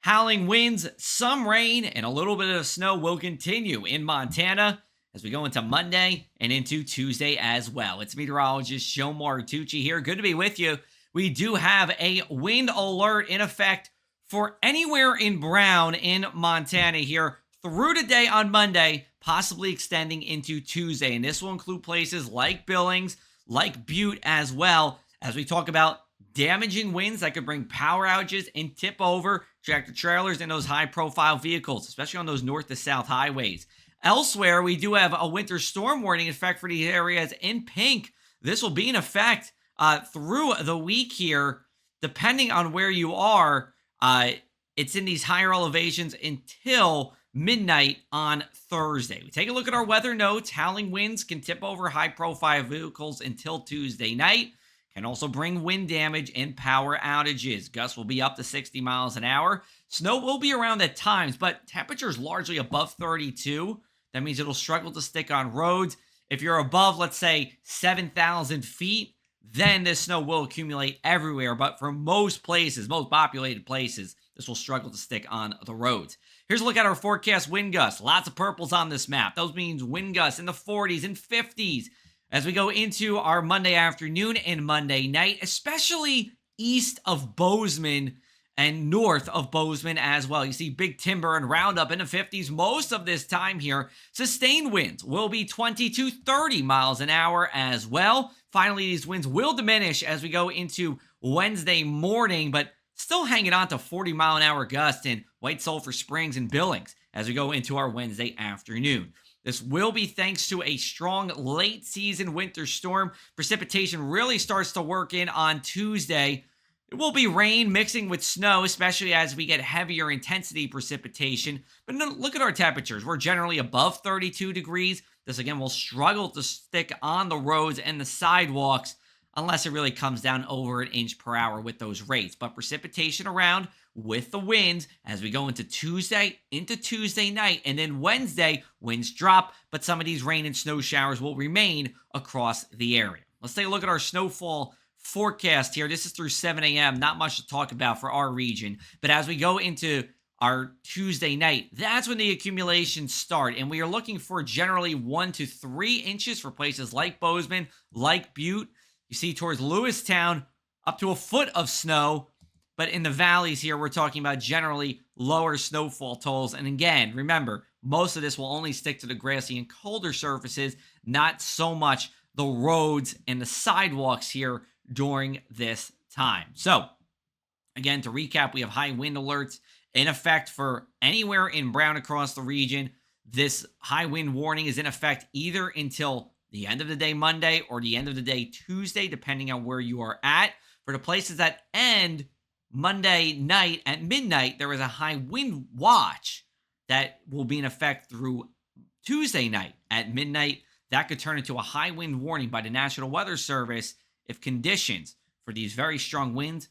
Howling winds, some rain, and a little bit of snow will continue in Montana as we go into Monday and into Tuesday as well. It's meteorologist Joe Martucci here. Good to be with you. We do have a wind alert in effect for anywhere in Brown in Montana here through today on Monday, possibly extending into Tuesday. And this will include places like Billings, like Butte as well, as we talk about damaging winds that could bring power outages and tip over tractor trailers and those high profile vehicles, especially on those north to south highways. Elsewhere, we do have a winter storm warning in effect for these areas in pink. This will be in effect through the week here, depending on where you are. It's in these higher elevations until midnight on Thursday. We take a look at our weather notes. Howling winds can tip over high profile vehicles until Tuesday night. Can also bring wind damage and power outages. Gusts will be up to 60 miles an hour. Snow will be around at times, but temperatures largely above 32. That means it'll struggle to stick on roads. If you're above, let's say, 7,000 feet, then this snow will accumulate everywhere. But for most places, most populated places, this will struggle to stick on the roads. Here's a look at our forecast wind gusts. Lots of purples on this map. Those means wind gusts in the 40s and 50s. As we go into our Monday afternoon and Monday night, especially east of Bozeman and north of Bozeman as well. You see big timber and roundup in the 50s most of this time here. Sustained winds will be 20 to 30 miles an hour as well. Finally, these winds will diminish as we go into Wednesday morning, but still hanging on to 40 mile an hour gusts in White Sulphur Springs and Billings as we go into our Wednesday afternoon. This will be thanks to a strong late season winter storm. Precipitation really starts to work in on Tuesday. It will be rain mixing with snow, especially as we get heavier intensity precipitation. But look at our temperatures. We're generally above 32 degrees. This again will struggle to stick on the roads and the sidewalks unless it really comes down over an inch per hour with those rates. But precipitation around with the winds as we go into Tuesday night, and then Wednesday, winds drop, but some of these rain and snow showers will remain across the area. Let's take a look at our snowfall forecast here. This is through 7 a.m. Not much to talk about for our region, but as we go into our Tuesday night, that's when the accumulations start, and we are looking for generally 1 to 3 inches for places like Bozeman, like Butte. You see towards Lewistown, up to a foot of snow. But in the valleys here, we're talking about generally lower snowfall totals. And again, remember, most of this will only stick to the grassy and colder surfaces, not so much the roads and the sidewalks here during this time. So, again, to recap, we have high wind alerts in effect for anywhere in Brown across the region. This high wind warning is in effect either until the end of the day Monday or the end of the day Tuesday, depending on where you are at. For the places that end Monday night at midnight, there is a high wind watch that will be in effect through Tuesday night at midnight. That could turn into a high wind warning by the National Weather Service if conditions for these very strong winds